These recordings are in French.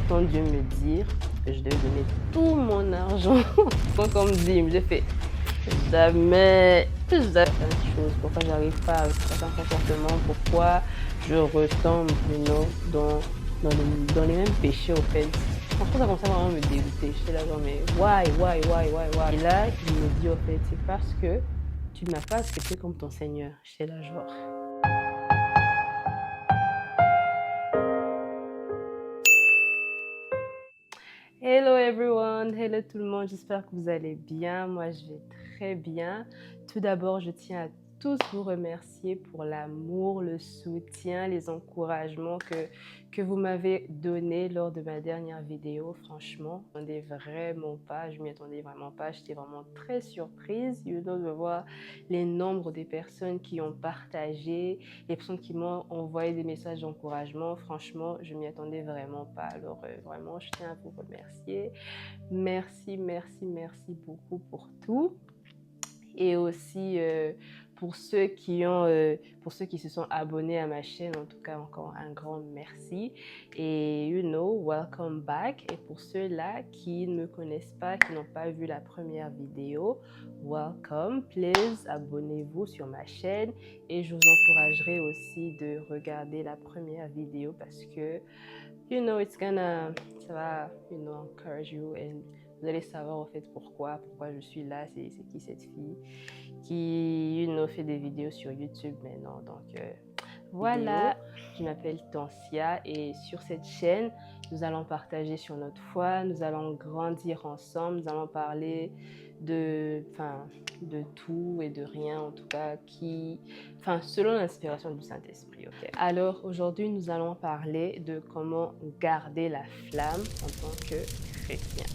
entendu Dieu me dire que je devais donner tout mon argent comme dîme. J'ai fait jamais certaines choses, pourquoi j'arrive pas avec certains comportements, pourquoi je retombe dans les mêmes péchés au fait. Franchement, ça commençait à vraiment me dégoûter. J'étais là genre, mais why? Et là, il me dit au fait, c'est parce que tu ne m'as pas accepté comme ton Seigneur. J'étais là genre. Hello everyone, hello tout le monde, j'espère que vous allez bien. Moi je vais très bien. Tout d'abord, je tiens à tous vous remercier pour l'amour, le soutien, les encouragements que vous m'avez donnés lors de ma dernière vidéo. Franchement, je m'y attendais vraiment pas. J'étais vraiment très surprise de voir les nombres des personnes qui ont partagé, les personnes qui m'ont envoyé des messages d'encouragement. Franchement, je m'y attendais vraiment pas. Alors vraiment, je tiens à vous remercier. Merci beaucoup pour tout. Et aussi pour ceux qui se sont abonnés à ma chaîne, en tout cas encore un grand merci. Et welcome back. Et pour ceux-là qui ne me connaissent pas, qui n'ont pas vu la première vidéo, welcome, please, abonnez-vous sur ma chaîne. Et je vous encouragerai aussi de regarder la première vidéo parce que ça va, encourage you and vous allez savoir en fait pourquoi je suis là, c'est qui cette fille qui, fait des vidéos sur YouTube maintenant. Donc, voilà, je m'appelle Tancia et sur cette chaîne, nous allons partager sur notre foi, nous allons grandir ensemble, nous allons parler de tout et de rien, en tout cas, selon l'inspiration du Saint-Esprit. Okay? Alors, aujourd'hui, nous allons parler de comment garder la flamme en tant que chrétien.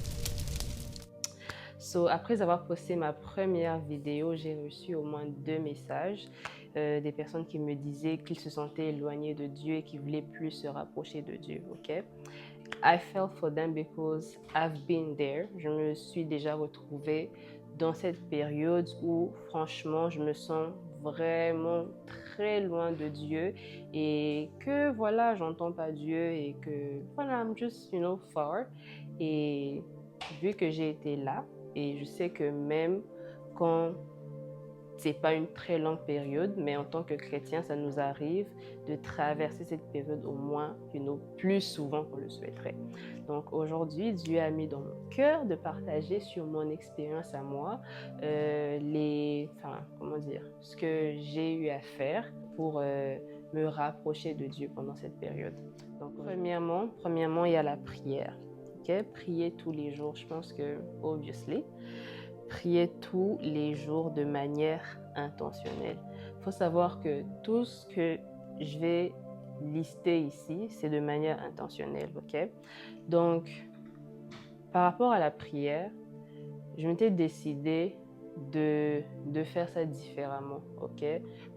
Après avoir posté ma première vidéo, j'ai reçu au moins 2 messages des personnes qui me disaient qu'ils se sentaient éloignés de Dieu et qu'ils voulaient plus se rapprocher de Dieu. Okay? I felt for them because I've been there. Je me suis déjà retrouvée dans cette période où, franchement, je me sens vraiment très loin de Dieu et que, voilà, j'entends pas Dieu et que, voilà, I'm just, far. Et vu que j'ai été là, et je sais que même quand c'est pas une très longue période, mais en tant que chrétien, ça nous arrive de traverser cette période au moins, plus souvent qu'on le souhaiterait. Donc aujourd'hui, Dieu a mis dans mon cœur de partager sur mon expérience à moi, ce que j'ai eu à faire pour me rapprocher de Dieu pendant cette période. Donc premièrement, il y a la prière. Okay? Prier tous les jours, je pense que, obviously, prier tous les jours de manière intentionnelle. Il faut savoir que tout ce que je vais lister ici, c'est de manière intentionnelle, ok? Donc, par rapport à la prière, je m'étais décidée de faire ça différemment, ok?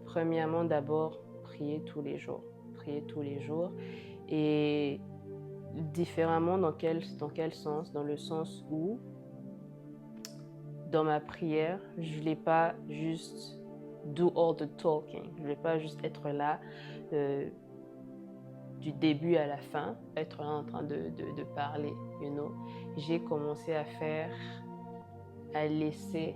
Premièrement, d'abord, prier tous les jours. Prier tous les jours. Et différemment, dans quel sens? Dans le sens où, dans ma prière, je ne voulais pas juste do all the talking. Je ne voulais pas juste être là du début à la fin, être là en train de parler, J'ai commencé à laisser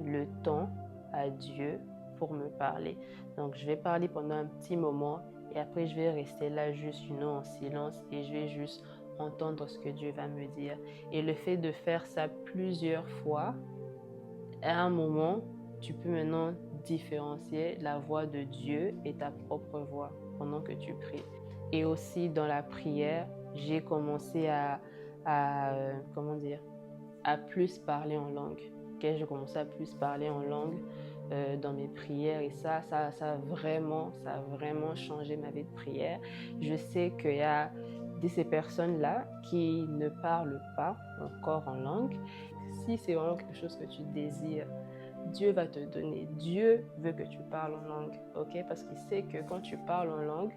le temps à Dieu pour me parler. Donc, je vais parler pendant un petit moment et après, je vais rester là juste, en silence et je vais juste entendre ce que Dieu va me dire. Et le fait de faire ça plusieurs fois, à un moment, tu peux maintenant différencier la voix de Dieu et ta propre voix pendant que tu pries. Et aussi dans la prière, j'ai commencé à plus parler en langue. Okay? J'ai commencé à plus parler en langue dans mes prières et ça a vraiment changé ma vie de prière. Je sais qu'il y a de ces personnes-là qui ne parlent pas encore en langue. Si c'est vraiment quelque chose que tu désires, Dieu va te donner. Dieu veut que tu parles en langue, ok? Parce qu'il sait que quand tu parles en langue,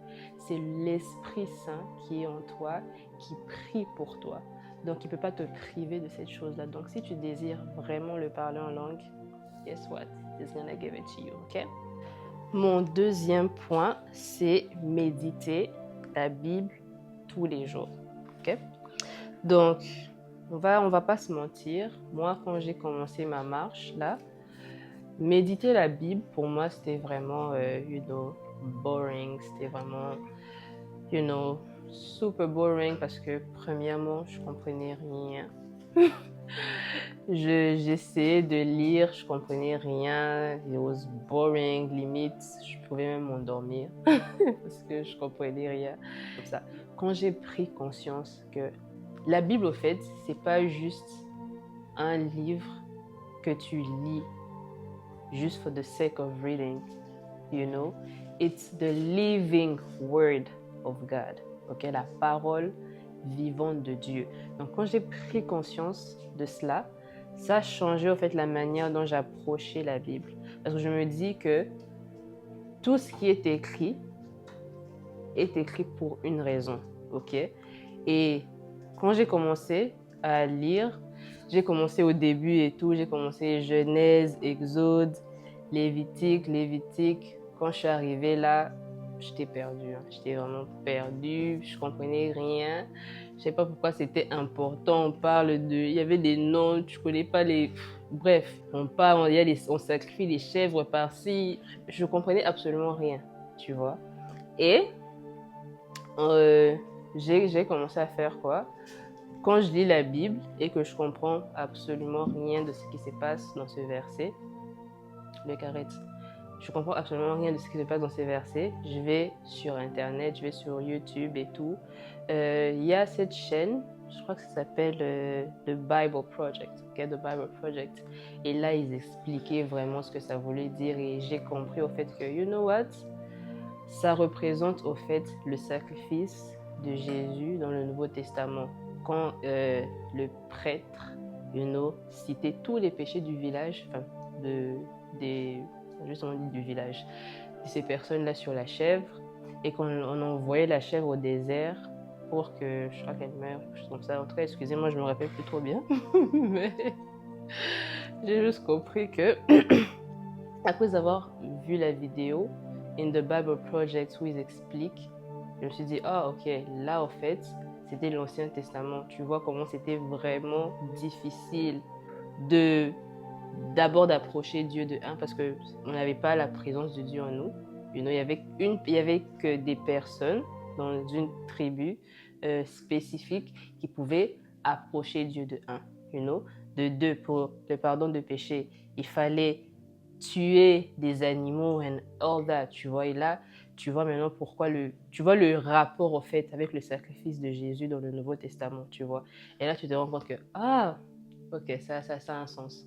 c'est l'Esprit Saint qui est en toi, qui prie pour toi. Donc, il ne peut pas te priver de cette chose-là. Donc, si tu désires vraiment le parler en langue, guess what? He's gonna give it to you, ok? Mon deuxième point, c'est méditer la Bible tous les jours, ok? Donc, on va pas se mentir. Moi, quand j'ai commencé ma marche, là, méditer la Bible, pour moi, c'était vraiment, boring. C'était vraiment, super boring parce que, premièrement, je comprenais rien. J'essayais de lire, je comprenais rien. It was boring, limite, je pouvais même m'endormir parce que je comprenais rien. Comme ça. Quand j'ai pris conscience que la Bible, au fait, c'est pas juste un livre que tu lis just for the sake of reading, it's the living word of God, ok, la parole vivante de Dieu. Donc quand j'ai pris conscience de cela, ça a changé au fait la manière dont j'approchais la Bible, parce que je me dis que tout ce qui est écrit pour une raison, ok. Et quand j'ai commencé à lire, j'ai commencé au début et tout, j'ai commencé Genèse, Exode, Lévitique. Quand je suis arrivée là, j'étais perdue. J'étais vraiment perdue, je comprenais rien. Je sais pas pourquoi c'était important. Il y avait des noms, tu connais pas les. Bref, on sacrifie les chèvres par-ci. Je comprenais absolument rien, tu vois. Et j'ai commencé à faire quoi? Quand je lis la Bible et que je comprends absolument rien de ce qui se passe dans ce verset, le carré, je comprends absolument rien de ce qui se passe dans ces versets, je vais sur Internet, je vais sur YouTube et tout. Il y a cette chaîne, je crois que ça s'appelle The Bible Project, okay? The Bible Project. Et là, ils expliquaient vraiment ce que ça voulait dire et j'ai compris au fait que, you know what? Ça représente au fait le sacrifice de Jésus dans le Nouveau Testament. Quand le prêtre, citait tous les péchés du village, enfin, justement du village, de ces personnes-là sur la chèvre, et qu'on envoyait la chèvre au désert pour que, je crois qu'elle meure, quelque chose comme ça. En tout cas, excusez-moi, je me rappelle plus trop bien, mais j'ai juste compris que, après avoir vu la vidéo In the Bible Project où ils expliquent, je me suis dit, ah ok, là en fait, c'était l'Ancien Testament. Tu vois comment c'était vraiment difficile d'abord d'approcher Dieu de un, parce qu'on n'avait pas la présence de Dieu en nous. Il y avait que des personnes dans une tribu spécifique qui pouvaient approcher Dieu de un. De deux, pour le pardon de péché, il fallait tuer des animaux and all that, tu vois. Et là, tu vois maintenant tu vois le rapport au fait avec le sacrifice de Jésus dans le Nouveau Testament, tu vois. Et là, tu te rends compte que, ok, ça a un sens.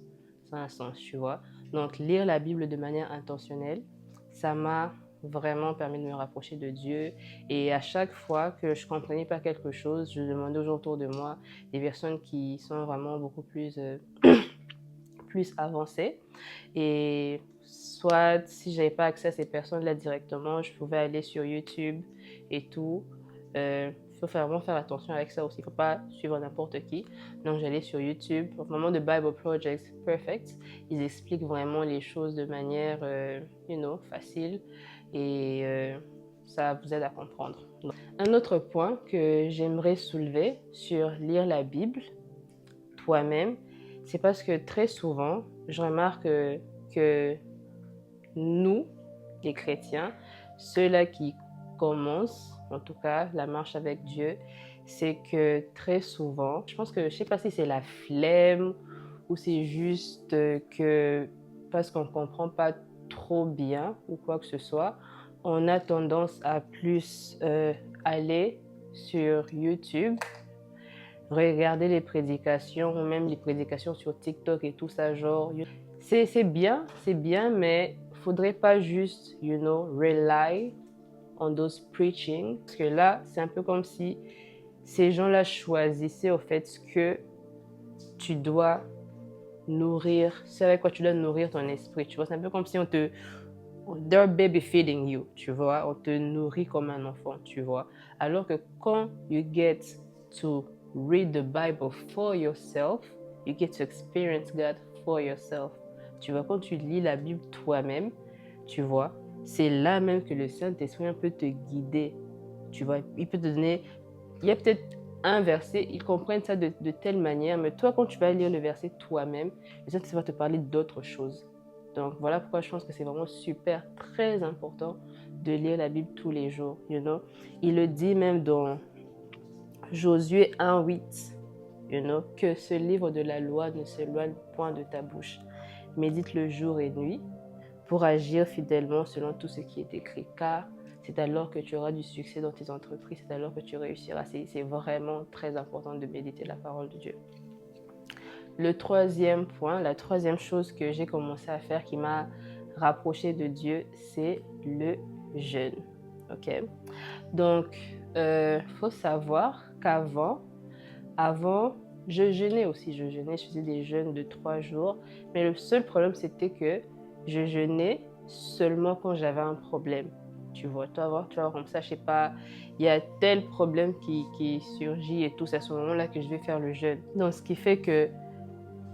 Ça a un sens, tu vois. Donc, lire la Bible de manière intentionnelle, ça m'a vraiment permis de me rapprocher de Dieu. Et à chaque fois que je ne comprenais pas quelque chose, je demandais aux gens autour de moi, des personnes qui sont vraiment beaucoup plus, plus avancées. Et soit, si je n'avais pas accès à ces personnes-là directement, je pouvais aller sur YouTube et tout. Il faut vraiment faire attention avec ça aussi. Il ne faut pas suivre n'importe qui. Donc, j'allais sur YouTube. Au moment de Bible Project Perfect, ils expliquent vraiment les choses de manière, facile. Et ça vous aide à comprendre. Donc, un autre point que j'aimerais soulever sur lire la Bible toi-même, c'est parce que très souvent, je remarque que nous, les chrétiens, ceux-là qui commencent, en tout cas, la marche avec Dieu, c'est que très souvent, je pense que, je ne sais pas si c'est la flemme ou c'est juste que parce qu'on ne comprend pas trop bien ou quoi que ce soit, on a tendance à plus aller sur YouTube, regarder les prédications, ou même les prédications sur TikTok et tout ça, genre, c'est bien, mais faudrait pas juste, rely on those preaching. Parce que là, c'est un peu comme si ces gens-là choisissaient au fait ce que tu dois nourrir, c'est avec quoi tu dois nourrir ton esprit, tu vois. C'est un peu comme si they're baby feeding you, tu vois. On te nourrit comme un enfant, tu vois. Alors que quand you get to read the Bible for yourself, you get to experience God for yourself. Tu vois, quand tu lis la Bible toi-même, tu vois, c'est là même que le Saint-Esprit peut te guider. Tu vois, il peut te donner, il y a peut-être un verset, ils comprennent ça de telle manière, mais toi, quand tu vas lire le verset toi-même, le Saint-Esprit va te parler d'autres choses. Donc, voilà pourquoi je pense que c'est vraiment super, très important de lire la Bible tous les jours, you know. Il le dit même dans Josué 1:8, you know, que ce livre de la loi ne s'éloigne point de ta bouche. Médite-le jour et nuit pour agir fidèlement selon tout ce qui est écrit, car c'est alors que tu auras du succès dans tes entreprises, c'est alors que tu réussiras. C'est vraiment très important de méditer la parole de Dieu. Le troisième point, la troisième chose que j'ai commencé à faire qui m'a rapproché de Dieu, c'est le jeûne. Ok? Donc, faut savoir qu'avant, je jeûnais aussi. Je faisais des jeûnes de 3 jours. Mais le seul problème, c'était que je jeûnais seulement quand j'avais un problème. Tu vois, comme ça, je sais pas, il y a tel problème qui surgit et tout, c'est à ce moment-là que je vais faire le jeûne. Donc, ce qui fait que,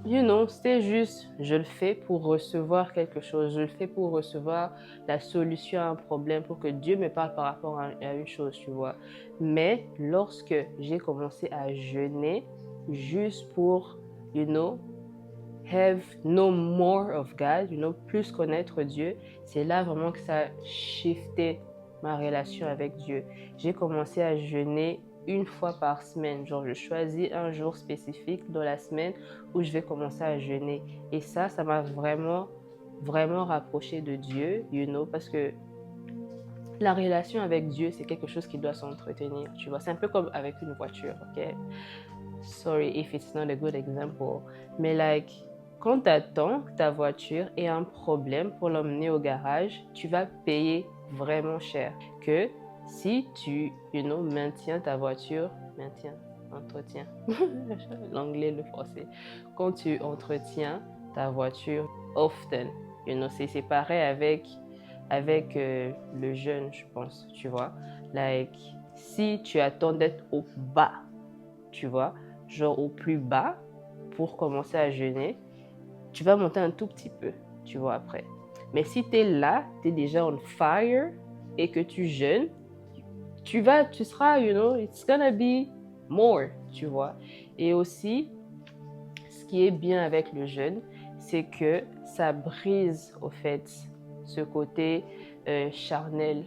you know, c'est juste, je le fais pour recevoir quelque chose, je le fais pour recevoir la solution à un problème, pour que Dieu me parle par rapport à une chose, tu vois. Mais lorsque j'ai commencé à jeûner, juste pour, you know, know more of God, you know, plus connaître Dieu, c'est là vraiment que ça a shifté ma relation avec Dieu. J'ai commencé à jeûner une fois par semaine. Genre, je choisis un jour spécifique dans la semaine où je vais commencer à jeûner. Et ça m'a vraiment, vraiment rapproché de Dieu, you know, parce que la relation avec Dieu, c'est quelque chose qui doit s'entretenir, tu vois. C'est un peu comme avec une voiture, ok? Sorry if it's not a good example. Mais like, quand tu attends que ta voiture ait un problème pour l'emmener au garage, tu vas payer vraiment cher. Que si tu, you know, maintiens ta voiture, entretiens, l'anglais, le français. Quand tu entretiens ta voiture often, you know, c'est pareil avec le jeûne, je pense, tu vois. Like, si tu attends d'être au bas, tu vois, genre au plus bas pour commencer à jeûner, tu vas monter un tout petit peu, tu vois, après. Mais si tu es là, tu es déjà on fire et que tu jeûnes, tu seras, you know, it's gonna be more, tu vois. Et aussi, ce qui est bien avec le jeûne, c'est que ça brise, au fait, ce côté charnel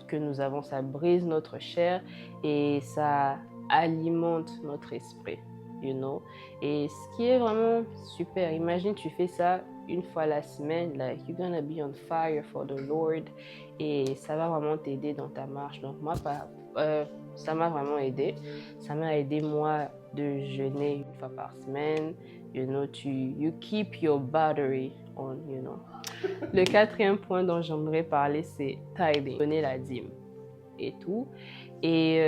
que nous avons, ça brise notre chair et ça alimente notre esprit, you know. Et ce qui est vraiment super, imagine tu fais ça une fois la semaine, like you're gonna be on fire for the Lord et ça va vraiment t'aider dans ta marche. Donc moi, ça m'a vraiment aidé. Ça m'a aidé moi de jeûner une fois par semaine, you know, you keep your battery on, you know. Le quatrième point dont j'aimerais parler, c'est tithing, donner la dîme et tout. Et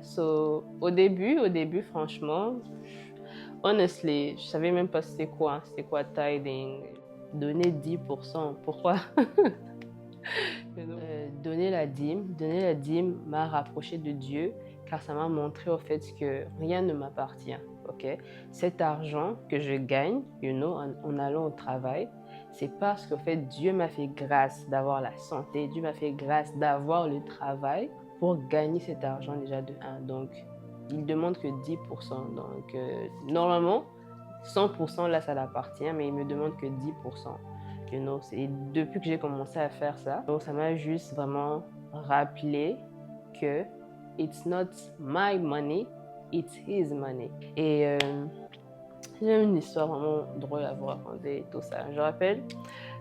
so au début, franchement, honestly, je savais même pas c'était quoi tithing, donner 10%, pourquoi? Donner la dîme m'a rapproché de Dieu, car ça m'a montré au fait que rien ne m'appartient, ok? Cet argent que je gagne, you know, en allant au travail, c'est parce qu'au fait, Dieu m'a fait grâce d'avoir la santé, Dieu m'a fait grâce d'avoir le travail pour gagner cet argent déjà de 1. Donc, il demande que 10%. Donc, normalement, 100% là, ça l'appartient, mais il me demande que 10%. You know, c'est depuis que j'ai commencé à faire ça. Donc, ça m'a juste vraiment rappelé que it's not my money, it's his money. Et j'ai une histoire vraiment drôle à vous raconter et tout ça. Je rappelle,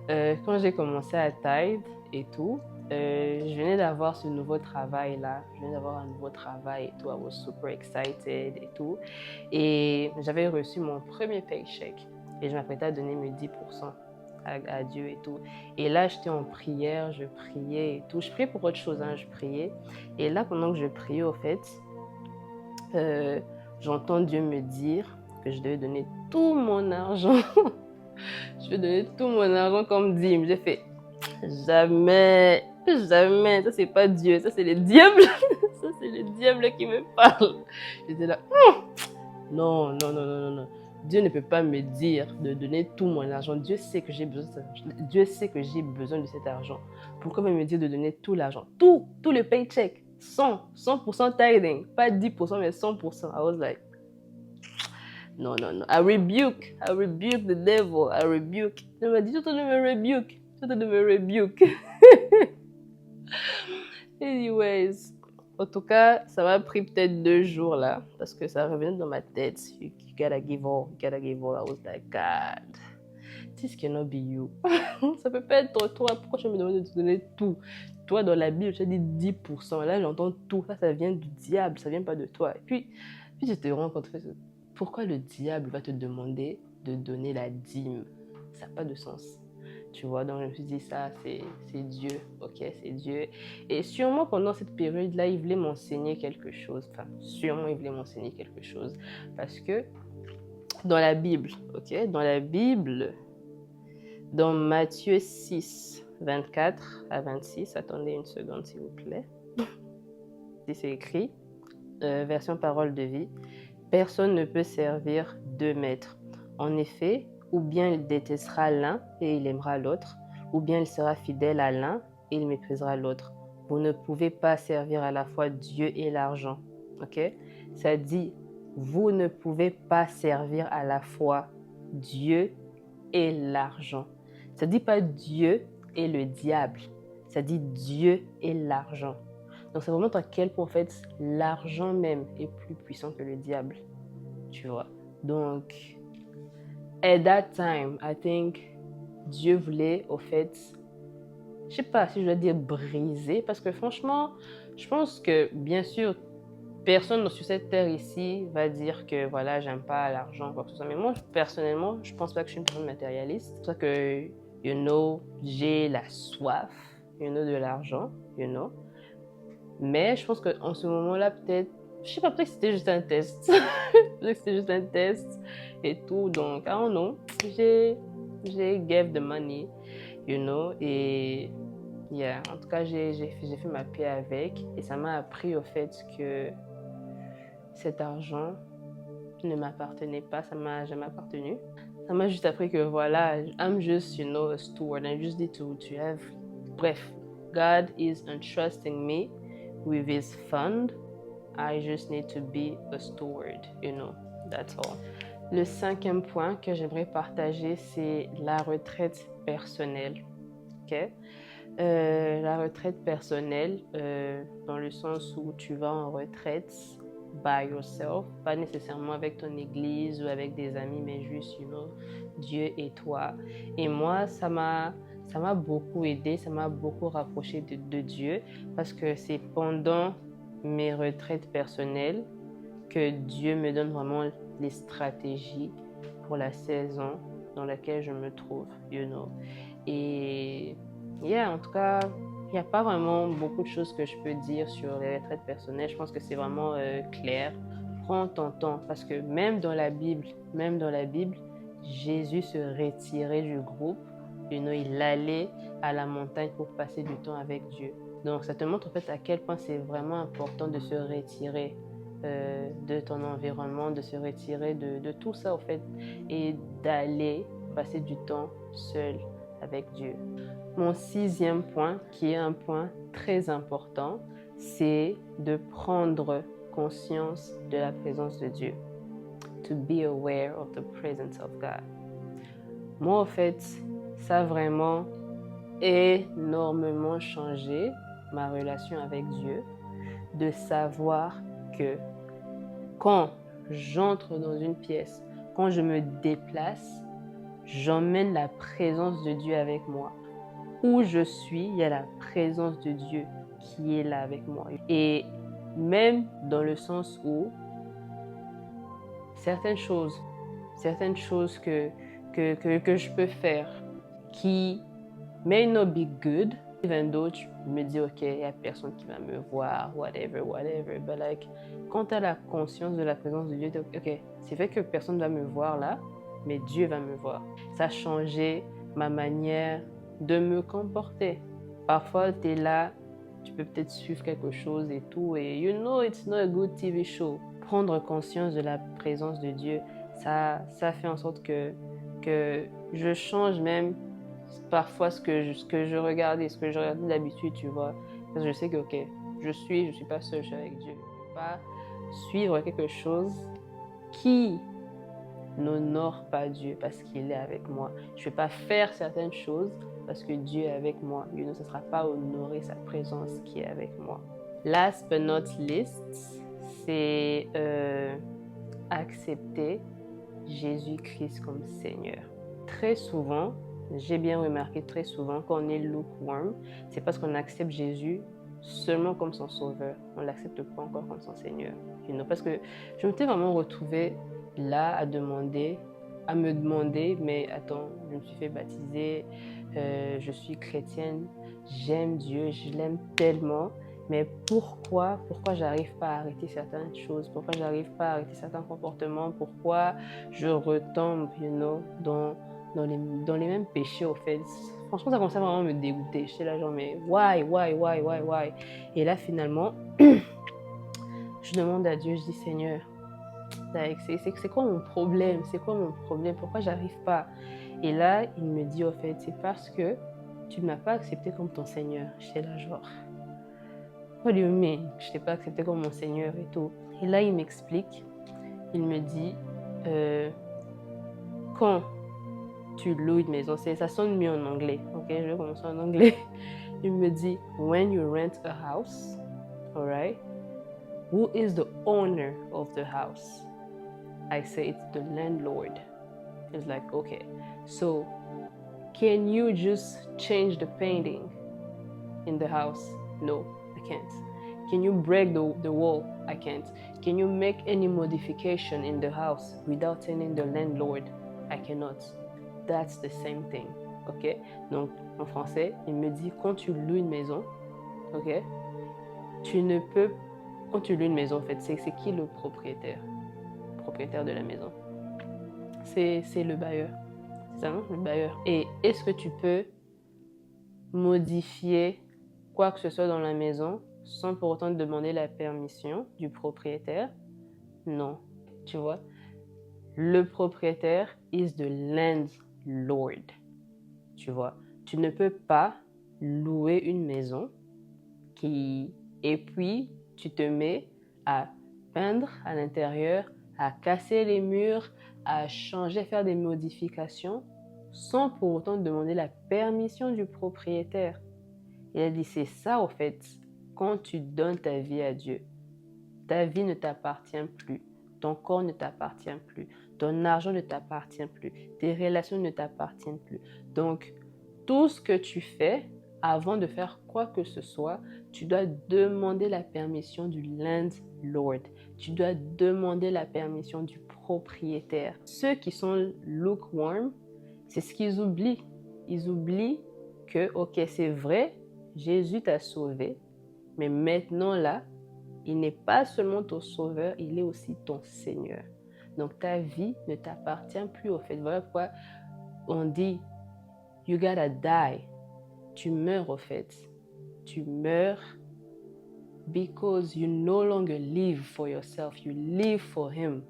quand j'ai commencé à tithe et tout, je venais d'avoir ce nouveau travail-là. Je venais d'avoir un nouveau travail et tout. I was super excited et tout. Et j'avais reçu mon premier paycheck. Et je m'apprêtais à donner mes 10% à Dieu et tout. Et là, j'étais en prière, je priais et tout. Je priais pour autre chose, hein, je priais. Et là, pendant que je priais, au fait, j'entends Dieu me dire que je devais donner tout mon argent. Je vais donner tout mon argent comme dîme. J'ai fait, jamais, ça c'est pas Dieu, ça c'est le diable. Ça c'est le diable qui me parle. J'étais là, non. Dieu ne peut pas me dire de donner tout mon argent. Dieu sait que j'ai besoin de cet argent. Dieu sait que j'ai besoin de cet argent. Pourquoi me dire de donner tout l'argent? Tout le paycheck. 100% tithing. Pas 10%, mais 100%. I was like, no. I rebuke the devil. I rebuke. Il m'a dit, tu te me rebuke. Anyways, en tout cas, ça m'a pris peut-être 2 jours là, parce que ça revenait dans ma tête. You gotta give all. I was like, God, this cannot be you. Ça peut pas être toi. Pourquoi tu me demandes de te donner tout? Toi, dans la Bible, tu as dit 10%. Là, j'entends tout. Ça vient du diable, ça vient pas de toi. Et puis tu te rends compte, pourquoi le diable va te demander de donner la dîme? Ça n'a pas de sens. Tu vois, donc je me suis dit, ça, c'est Dieu, ok, c'est Dieu. Et sûrement, pendant cette période-là, il voulait m'enseigner quelque chose. Enfin, sûrement, il voulait m'enseigner quelque chose. Parce que dans la Bible, ok, dans Matthieu 6, 24 à 26, attendez une seconde, s'il vous plaît. C'est écrit, version parole de vie, personne ne peut servir 2 maîtres. En effet, ou bien il détestera l'un et il aimera l'autre, ou bien il sera fidèle à l'un et il méprisera l'autre. Vous ne pouvez pas servir à la fois Dieu et l'argent. Ok? Ça dit, vous ne pouvez pas servir à la fois Dieu et l'argent. Ça dit pas Dieu et le diable. Ça dit Dieu et l'argent. Donc ça vous montre à quel point en fait l'argent même est plus puissant que le diable. Tu vois? Donc at that time, I think Dieu voulait, au fait, je sais pas si je dois dire briser, parce que franchement, je pense que, bien sûr, personne sur cette terre ici va dire que, voilà, j'aime pas l'argent, quoi que ce soit. Mais moi, personnellement, je pense pas que je suis une personne matérialiste. C'est pour ça que, j'ai la soif, de l'argent, Mais je pense qu'en ce moment-là, peut-être, je sais pas, peut-être que c'était juste un test. Et tout. Donc, I don't know. J'ai gave the money, et yeah, en tout cas, j'ai fait ma paix avec. Et ça m'a appris au fait que cet argent ne m'appartenait pas, ça m'a jamais appartenu. Ça m'a juste appris que voilà, I'm just, a steward. I just need to have. Bref, God is entrusting me with his fund. I just need to be a steward, that's all. Le 5e point que j'aimerais partager, c'est la retraite personnelle. Ok? La retraite personnelle, dans le sens où tu vas en retraite by yourself, pas nécessairement avec ton église ou avec des amis, mais juste, Dieu et toi. Et moi, ça m'a beaucoup aidé, ça m'a beaucoup rapproché de Dieu, parce que c'est pendant mes retraites personnelles que Dieu me donne vraiment les stratégies pour la saison dans laquelle je me trouve, Et en tout cas, il n'y a pas vraiment beaucoup de choses que je peux dire sur les retraites personnelles. Je pense que c'est vraiment clair. Prends ton temps, parce que même dans la Bible, Jésus se retirait du groupe. Il allait à la montagne pour passer du temps avec Dieu. Donc, ça te montre en fait à quel point c'est vraiment important de se retirer de ton environnement, de se retirer de tout ça en fait, et d'aller passer du temps seul avec Dieu. Mon 6e point, qui est un point très important, c'est de prendre conscience de la présence de Dieu. To be aware of the presence of God. Moi, en fait, ça a vraiment énormément changé ma relation avec Dieu, de savoir que quand j'entre dans une pièce, quand je me déplace, j'emmène la présence de Dieu avec moi. Où je suis, il y a la présence de Dieu qui est là avec moi. Et même dans le sens où certaines choses que je peux faire qui may not be good, even though tu me dis, ok, il n'y a personne qui va me voir, whatever, but like, quand tu as la conscience de la présence de Dieu, ok, c'est vrai que personne ne va me voir là, mais Dieu va me voir. Ça a changé ma manière de me comporter. Parfois, tu es là, tu peux peut-être suivre quelque chose et tout, et it's not a good TV show. Prendre conscience de la présence de Dieu, ça fait en sorte que je change même parfois ce que je regardais d'habitude, tu vois. Parce que je sais que, ok, je suis pas seule, je suis avec Dieu. Je ne peux pas suivre quelque chose qui n'honore pas Dieu parce qu'il est avec moi. Je ne vais pas faire certaines choses parce que Dieu est avec moi. Ce ne sera pas honorer sa présence qui est avec moi. Last but not least, c'est accepter Jésus-Christ comme Seigneur. Très souvent, j'ai bien remarqué très souvent quand on est lukewarm, c'est parce qu'on accepte Jésus seulement comme son sauveur. On ne l'accepte pas encore comme son Seigneur. Parce que je m'étais vraiment retrouvée là à me demander, mais attends, je me suis fait baptiser, je suis chrétienne, j'aime Dieu, je l'aime tellement, mais pourquoi j'arrive pas à arrêter certaines choses, pourquoi j'arrive pas à arrêter certains comportements, pourquoi je retombe, dans les mêmes péchés, au fait. Franchement, ça commençait vraiment à me dégoûter. J'étais là genre, mais why? Et là, finalement, je demande à Dieu, je dis, Seigneur, c'est quoi mon problème? Pourquoi j'arrive pas? Et là, il me dit, au fait, c'est parce que tu ne m'as pas accepté comme ton Seigneur. J'étais là genre, what do you mean? Je t'ai pas accepté comme mon Seigneur et tout. Et là, il m'explique, il me dit, quand tu loues une maison, ça sonne mieux en anglais, ok? Je vais commencer en anglais. Il me dit, when you rent a house, alright, who is the owner of the house? I say it's the landlord. It's like, okay, so can you just change the painting in the house? No, I can't. Can you break the wall? I can't. Can you make any modification in the house without telling the landlord? I cannot. That's the same thing, ok? Donc, en français, il me dit, quand tu loues une maison, ok? Quand tu loues une maison, en fait, c'est qui le propriétaire? Le propriétaire de la maison. C'est le bailleur. C'est ça, non? Le bailleur. Et est-ce que tu peux modifier quoi que ce soit dans la maison sans pour autant demander la permission du propriétaire? Non. Tu vois? Le propriétaire is the landlord. Tu vois? Tu ne peux pas louer une maison et puis tu te mets à peindre à l'intérieur, à casser les murs, à changer, faire des modifications sans pour autant demander la permission du propriétaire. Il a dit, c'est ça, au fait, quand tu donnes ta vie à Dieu. Ta vie ne t'appartient plus. Ton corps ne t'appartient plus. Ton argent ne t'appartient plus. Tes relations ne t'appartiennent plus. Donc, tout ce que tu fais, avant de faire quoi que ce soit, tu dois demander la permission du landlord. Tu dois demander la permission du propriétaire. Ceux qui sont lukewarm, c'est ce qu'ils oublient. Ils oublient que, ok, c'est vrai, Jésus t'a sauvé, mais maintenant là, il n'est pas seulement ton sauveur, il est aussi ton Seigneur. Donc ta vie ne t'appartient plus, au fait. Voilà pourquoi on dit, you gotta die. Tu meurs, au fait. Tu meurs because you no longer live for yourself, you live for him.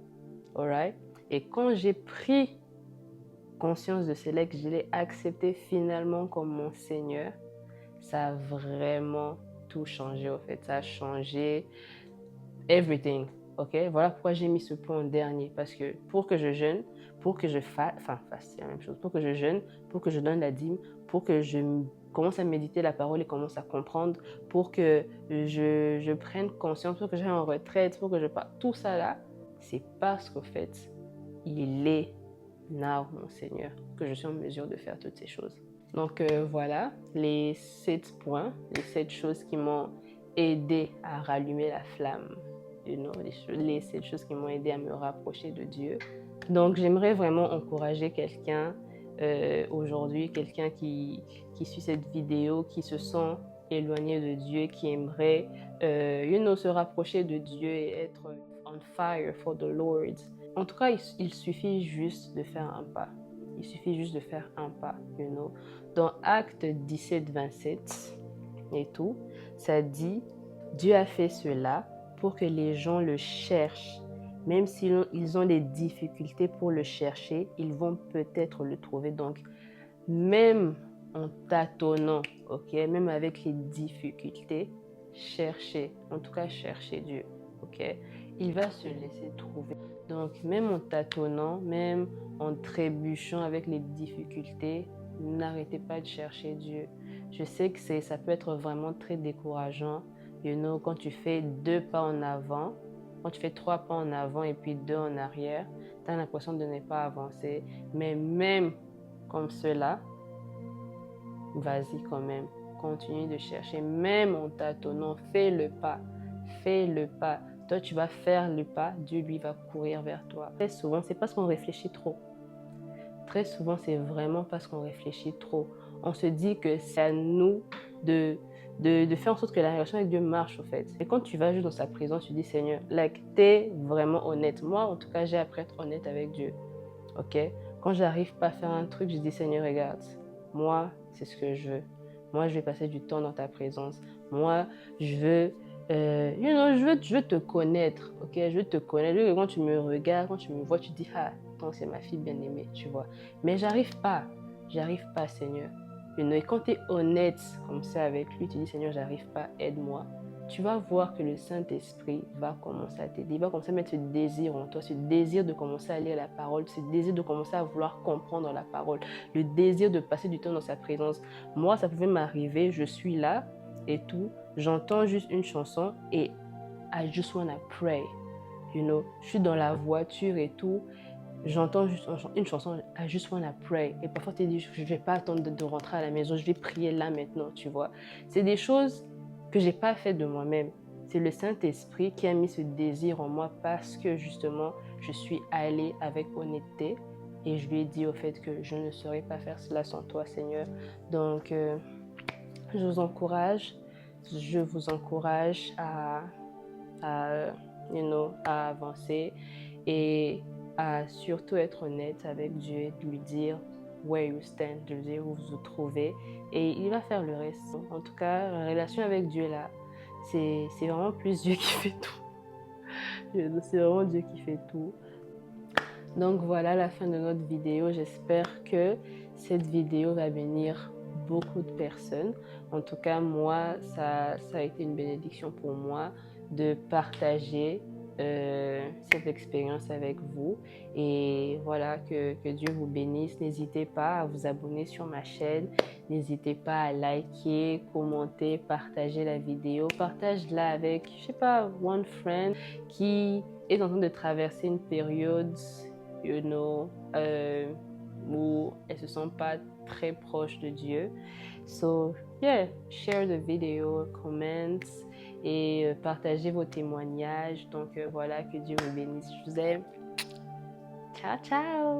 Alright? Et quand j'ai pris conscience de cela, que je l'ai accepté finalement comme mon Seigneur, ça a vraiment tout changé, au fait. Ça a changé everything. Ok? Voilà pourquoi j'ai mis ce point en dernier. Parce que pour que je jeûne, pour que je fasse, c'est la même chose. Pour que je jeûne, pour que je donne la dîme, pour que je commence à méditer la parole et commence à comprendre, pour que je prenne conscience, pour que j'aille en retraite, pour que je parte. Tout ça là, c'est parce qu'au fait, il est now mon Seigneur, que je suis en mesure de faire toutes ces choses. Donc voilà, les 7 points, les 7 choses qui m'ont aidé à rallumer la flamme. Les 7 choses qui m'ont aidé à me rapprocher de Dieu. Donc j'aimerais vraiment encourager quelqu'un aujourd'hui, quelqu'un qui suit cette vidéo, qui se sent éloigné de Dieu, qui aimerait se rapprocher de Dieu et être on fire for the Lord. En tout cas, il suffit juste de faire un pas. Il suffit juste de faire un pas, Dans Actes 17, 27 et tout, ça dit, Dieu a fait cela pour que les gens le cherchent. Même s'ils ont des difficultés pour le chercher, ils vont peut-être le trouver. Donc, même en tâtonnant, ok, même avec les difficultés, chercher, en tout cas chercher Dieu, ok? Il va se laisser trouver. Donc, même en tâtonnant, même en trébuchant avec les difficultés, n'arrêtez pas de chercher Dieu. Je sais que ça peut être vraiment très décourageant, quand tu fais 2 pas en avant, quand tu fais 3 pas en avant et puis 2 en arrière, tu as l'impression de ne pas avancer. Mais même comme cela, vas-y quand même. Continue de chercher, même en tâtonnant, fais le pas. Fais le pas. Toi, tu vas faire le pas, Dieu, lui, va courir vers toi. Très souvent, c'est parce qu'on réfléchit trop. Très souvent, c'est vraiment parce qu'on réfléchit trop. On se dit que c'est à nous de faire en sorte que la relation avec Dieu marche, au fait. Et quand tu vas juste dans sa présence, tu dis, Seigneur, t'es vraiment honnête. Moi, en tout cas, j'ai appris à être honnête avec Dieu. Ok? Quand j'arrive pas à faire un truc, je dis, Seigneur, regarde, moi, c'est ce que je veux. Moi, je vais passer du temps dans ta présence. Moi, je veux, je veux te connaître, ok? Je veux te connaître. Quand tu me regardes, quand tu me vois, tu dis, ah, attends, c'est ma fille bien-aimée, tu vois. Mais j'arrive pas, Seigneur. Et quand tu es honnête comme ça avec lui, tu dis, Seigneur, j'arrive pas, aide-moi. Tu vas voir que le Saint-Esprit va commencer à t'aider. Il va commencer à mettre ce désir en toi, ce désir de commencer à lire la parole, ce désir de commencer à vouloir comprendre la parole, le désir de passer du temps dans sa présence. Moi, ça pouvait m'arriver, je suis là et tout, j'entends juste une chanson et I just wanna pray, je suis dans la voiture et tout, j'entends juste une chanson, I just wanna pray. Et parfois, tu te dis, je ne vais pas attendre de rentrer à la maison, je vais prier là maintenant, tu vois. C'est des choses que je n'ai pas fait de moi-même. C'est le Saint-Esprit qui a mis ce désir en moi parce que justement, je suis allée avec honnêteté et je lui ai dit au fait que je ne saurais pas faire cela sans toi, Seigneur. Donc, je vous encourage à avancer et à surtout être honnête avec Dieu et de lui dire where you stand, de lui dire où vous vous trouvez et il va faire le reste. En tout cas, la relation avec Dieu là, c'est vraiment plus Dieu qui fait tout. C'est vraiment Dieu qui fait tout. Donc voilà la fin de notre vidéo. J'espère que cette vidéo va bénir beaucoup de personnes. En tout cas, moi, ça a été une bénédiction pour moi de partager cette expérience avec vous. Et voilà, que Dieu vous bénisse. N'hésitez pas à vous abonner sur ma chaîne. N'hésitez pas à liker, commenter, partager la vidéo. Partage-la avec, je sais pas, one friend qui est en train de traverser une période où elle se sent pas très proche de Dieu. So, yeah, share the video, comment et partagez vos témoignages. Donc, voilà, que Dieu vous bénisse. Je vous aime. Ciao, ciao!